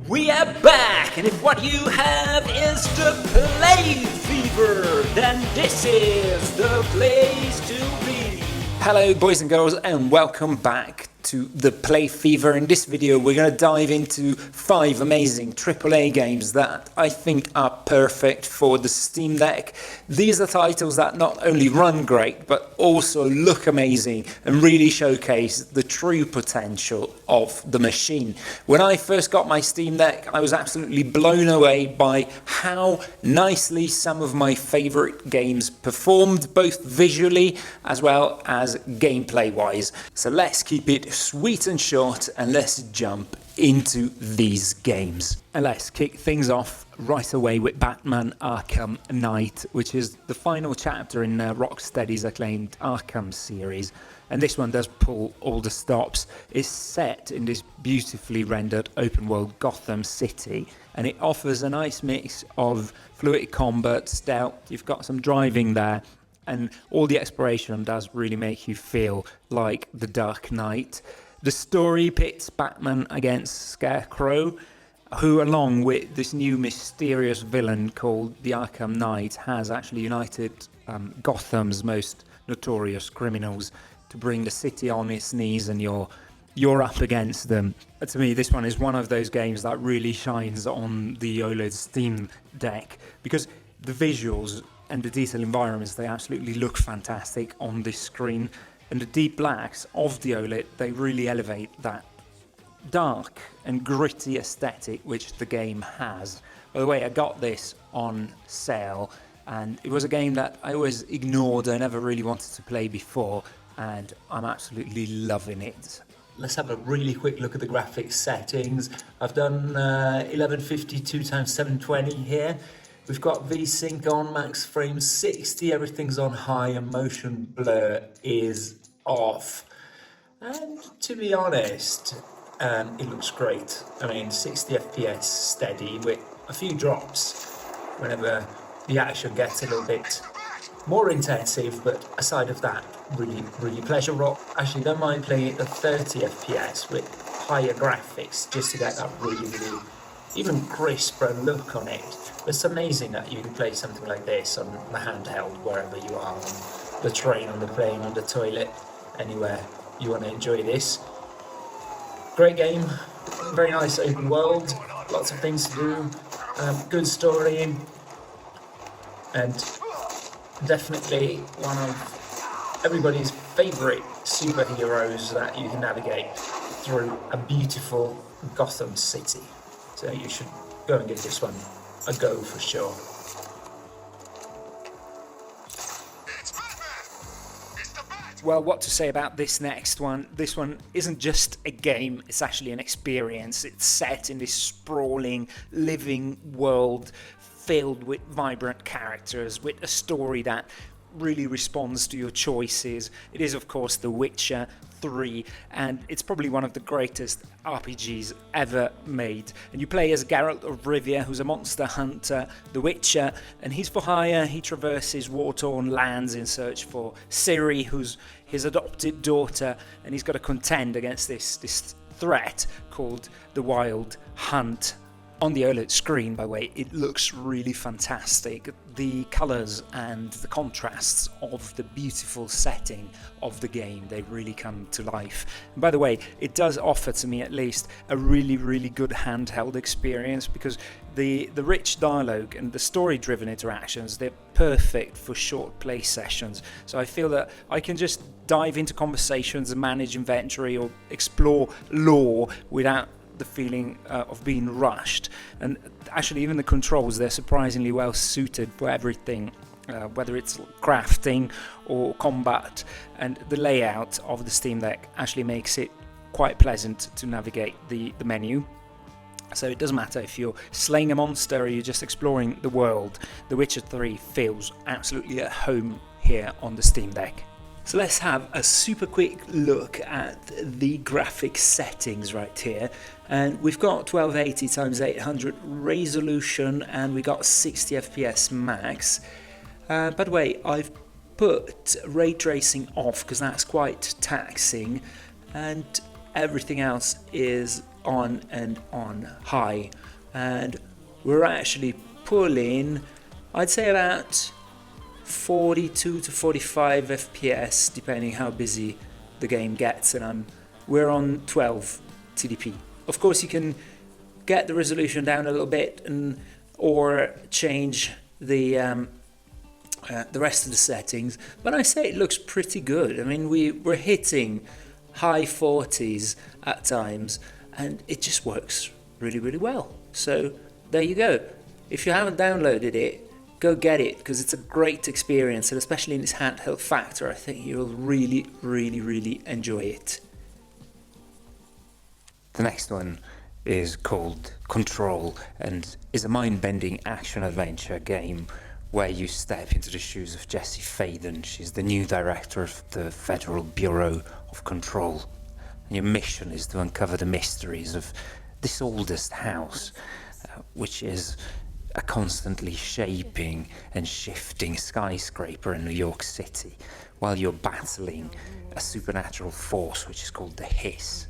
We are back, and if what you have is the play fever, then this is the place to be. Hello boys and girls, and welcome back to the Play Fever. In this video we're going to dive into 5 amazing AAA games that I think are perfect for the Steam Deck. These are titles that not only run great but also look amazing and really showcase the true potential of the machine. When I first got my Steam Deck, I was absolutely blown away by how nicely some of my favorite games performed, both visually as well as gameplay wise. So let's keep it sweet and short and let's jump into these games. And let's kick things off right away with Batman Arkham Knight, which is the final chapter in Rocksteady's acclaimed Arkham series. And this one does pull all the stops. It's set in this beautifully rendered open world Gotham City, and it offers a nice mix of fluid combat, stealth, you've got some driving there, and all the exploration does really make you feel like the Dark Knight. The story pits Batman against Scarecrow, who along with this new mysterious villain called the Arkham Knight has actually united Gotham's most notorious criminals to bring the city on its knees, and you're up against them. But to me, this one is one of those games that really shines on the OLED Steam Deck because the visuals and the detailed environments, they absolutely look fantastic on this screen, and the deep blacks of the OLED, they really elevate that dark and gritty aesthetic which the game has. By the way, I got this on sale, and it was a game that I always ignored, I never really wanted to play before, and I'm absolutely loving it. Let's have a really quick look at the graphics settings. I've done 1152x720 here. We've got VSync on, max frame 60, everything's on high, and motion blur is off. And to be honest, it looks great. I mean, 60 FPS steady with a few drops whenever the action gets a little bit more intensive, but aside of that, really pleasurable. Actually, don't mind playing it at 30 FPS with higher graphics just to get that really even crisper look on it. It's amazing that you can play something like this on the handheld wherever you are, on the train, on the plane, on the toilet, anywhere you want to enjoy this. Great game, very nice open world, lots of things to do, good story, and definitely one of everybody's favourite superheroes that you can navigate through a beautiful Gotham City. So you should go and give this one a go for sure. Well, what to say about this next one? This one isn't just a game, it's actually an experience. It's set in this sprawling, living world filled with vibrant characters, with a story that really responds to your choices. It is, of course, The Witcher 3, and it's probably one of the greatest RPGs ever made. And you play as Geralt of Rivia, who's a monster hunter, the Witcher, and he's for hire. He traverses war-torn lands in search for Ciri, who's his adopted daughter, and he's got to contend against this threat called the Wild Hunt. On the OLED screen, by the way, it looks really fantastic. The colours and the contrasts of the beautiful setting of the game, they really come to life. And by the way, it does offer, to me at least, a really good handheld experience because the rich dialogue and the story-driven interactions, they're perfect for short play sessions. So I feel that I can just dive into conversations and manage inventory or explore lore without the feeling of being rushed. And actually, even the controls, they're surprisingly well suited for everything, whether it's crafting or combat, and the layout of the Steam Deck actually makes it quite pleasant to navigate the menu. So it doesn't matter if you're slaying a monster or you're just exploring the world, The Witcher 3 feels absolutely at home here on the Steam Deck. So let's have a super quick look at the graphics settings right here. And we've got 1280x800 resolution, and we got 60 FPS max. By the way, I've put ray tracing off because that's quite taxing, and everything else is on high, and we're actually pulling, I'd say, about 42 to 45 FPS depending how busy the game gets, and we're on 12 TDP. Of course, you can get the resolution down a little bit or change the rest of the settings, but I say it looks pretty good. I mean, we're hitting high 40s at times, and it just works really, really well. So there you go. If you haven't downloaded it, go get it, because it's a great experience, and especially in this handheld factor, I think you'll really, really, really enjoy it. The next one is called Control and is a mind-bending action-adventure game where you step into the shoes of Jessie Faden. She's the new director of the Federal Bureau of Control. And your mission is to uncover the mysteries of this oldest house, which is a constantly shaping and shifting skyscraper in New York City, while you're battling a supernatural force which is called the Hiss.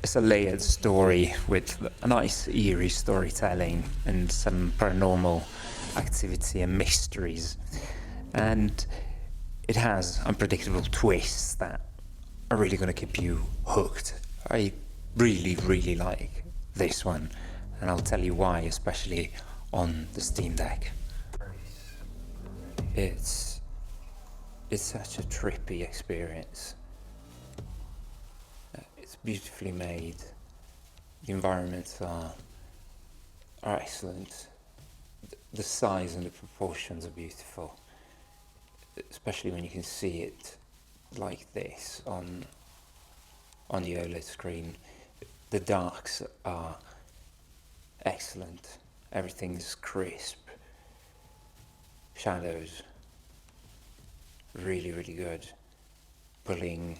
It's a layered story with a nice eerie storytelling and some paranormal activity and mysteries, and it has unpredictable twists that are really going to keep you hooked. I really, really like this one, and I'll tell you why, especially on the Steamdeck. It's such a trippy experience. It's beautifully made. The environments are excellent. The size and the proportions are beautiful, especially when you can see it like this on the OLED screen. The darks are excellent. Everything's crisp. Shadows, really, really good. Pulling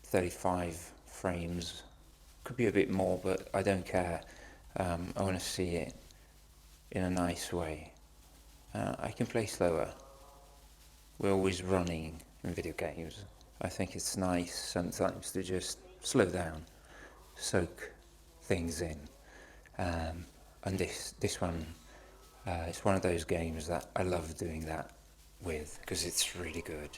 35 frames, could be a bit more, but I don't care. I want to see it in a nice way. I can play slower. We're always running in video games. I think it's nice sometimes to just slow down, soak things in, and this one it's one of those games that I love doing that with, because it's really good.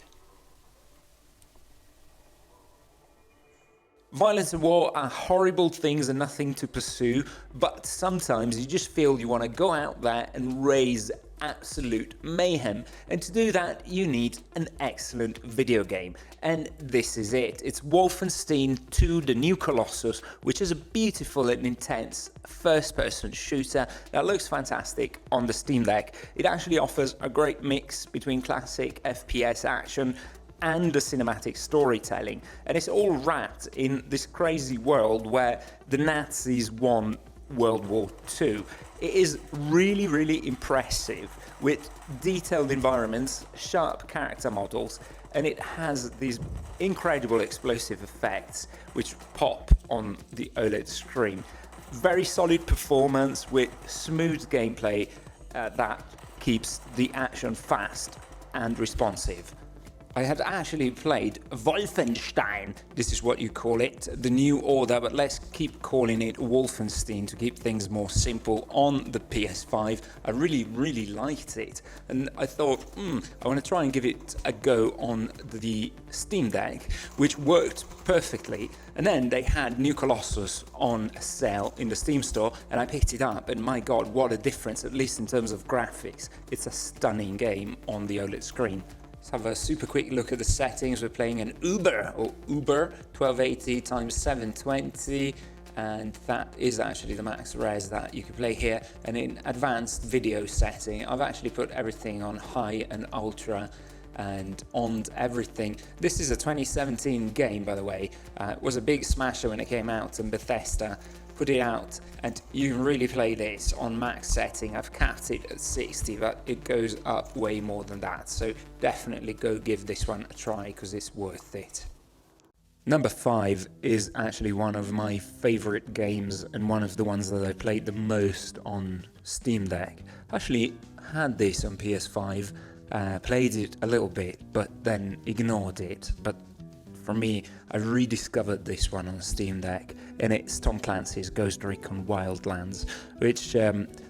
Violence and war are horrible things and nothing to pursue, but sometimes you just feel you want to go out there and raise absolute mayhem, and to do that you need an excellent video game, and this is it. It's Wolfenstein II, the new Colossus, which is a beautiful and intense first-person shooter that looks fantastic on the Steamdeck. It actually offers a great mix between classic FPS action and the cinematic storytelling, and it's all wrapped in this crazy world where the Nazis won World War II. It is really, really impressive, with detailed environments, sharp character models, and it has these incredible explosive effects which pop on the OLED screen. Very solid performance with smooth gameplay that keeps the action fast and responsive. I had actually played Wolfenstein, this is what you call it, the New Order, but let's keep calling it Wolfenstein to keep things more simple on the PS5. I really, really liked it, and I thought, I want to try and give it a go on the Steamdeck, which worked perfectly. And then they had New Colossus on sale in the Steam store, and I picked it up, and my god, what a difference, at least in terms of graphics. It's a stunning game on the OLED screen. Let's have a super quick look at the settings. We're playing an Uber 1280 x 720, and that is actually the max res that you can play here. And in advanced video setting, I've actually put everything on high and ultra and on everything. This is a 2017 game, by the way. It was a big smasher when it came out, and Bethesda put it out, and you can really play this on max setting. I've capped it at 60, but it goes up way more than that, so definitely go give this one a try, because it's worth it. Number 5 is actually one of my favorite games, and one of the ones that I played the most on Steamdeck. I actually had this on PS5, played it a little bit, but then ignored it, but For me, I rediscovered this one on Steamdeck, and it's Tom Clancy's Ghost Recon Wildlands, which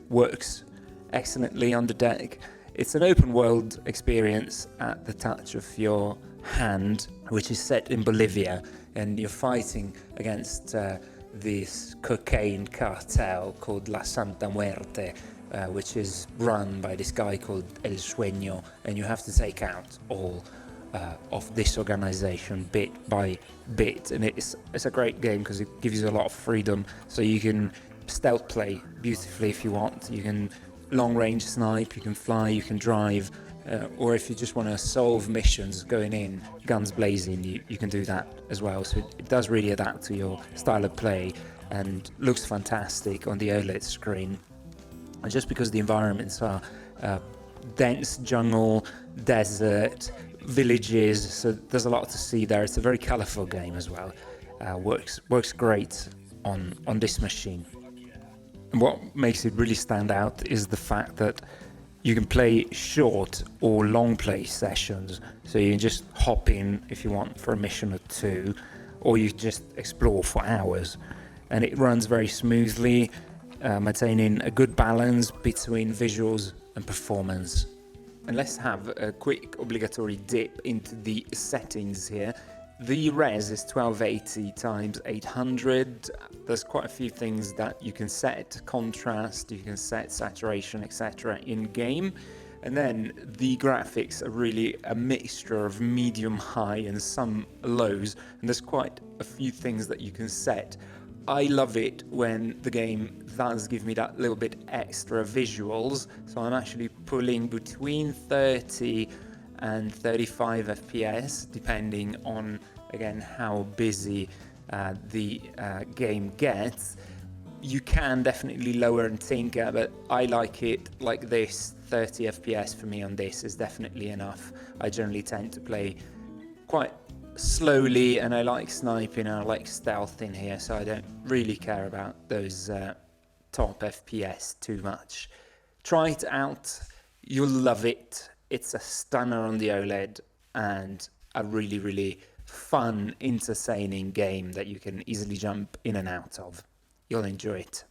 works excellently on the deck. It's an open world experience at the touch of your hand, which is set in Bolivia, and you're fighting against this cocaine cartel called La Santa Muerte, which is run by this guy called El Sueño, and you have to take out all of this organization bit by bit. And it's a great game because it gives you a lot of freedom, so you can stealth play beautifully if you want. You can long range snipe, you can fly, you can drive, or if you just want to solve missions going in guns blazing, you can do that as well. So it does really adapt to your style of play and looks fantastic on the OLED screen. And just because the environments are dense jungle, desert, villages, so there's a lot to see there. It's a very colourful game as well. Works great on this machine. And what makes it really stand out is the fact that you can play short or long play sessions. So you can just hop in if you want for a mission or two, or you just explore for hours. And it runs very smoothly, maintaining a good balance between visuals and performance. And let's have a quick obligatory dip into the settings here. The res is 1280 x 800. There's quite a few things that you can set: contrast, you can set saturation, etc. in game. And then the graphics are really a mixture of medium high and some lows, and there's quite a few things that you can set. I love it when the game does give me that little bit extra visuals, so I'm actually pulling between 30 and 35 FPS, depending on, again, how busy the game gets. You can definitely lower and tinker, but I like it like this. 30 FPS for me on this is definitely enough. I generally tend to play quite slowly, and I like sniping and I like stealth in here, so I don't really care about those top FPS too much. Try it out, you'll love it. It's a stunner on the OLED and a really, really fun, entertaining game that you can easily jump in and out of. You'll enjoy it.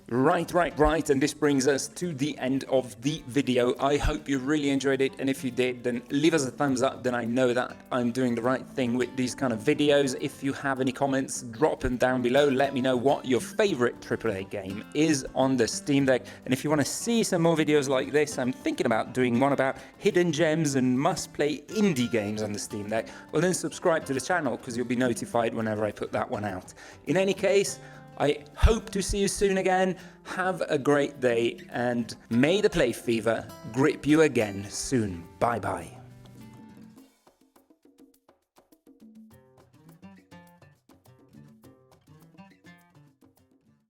Right, and this brings us to the end of the video. I hope you really enjoyed it, and if you did, then leave us a thumbs up, then I know that I'm doing the right thing with these kind of videos. If you have any comments, drop them down below. Let me know what your favorite AAA game is on the Steam Deck, and if you want to see some more videos like this, I'm thinking about doing one about hidden gems and must-play indie games on the Steam Deck. Well, then subscribe to the channel, because you'll be notified whenever I put that one out. In any case, I hope to see you soon again. Have a great day, and may the play fever grip you again soon. Bye bye.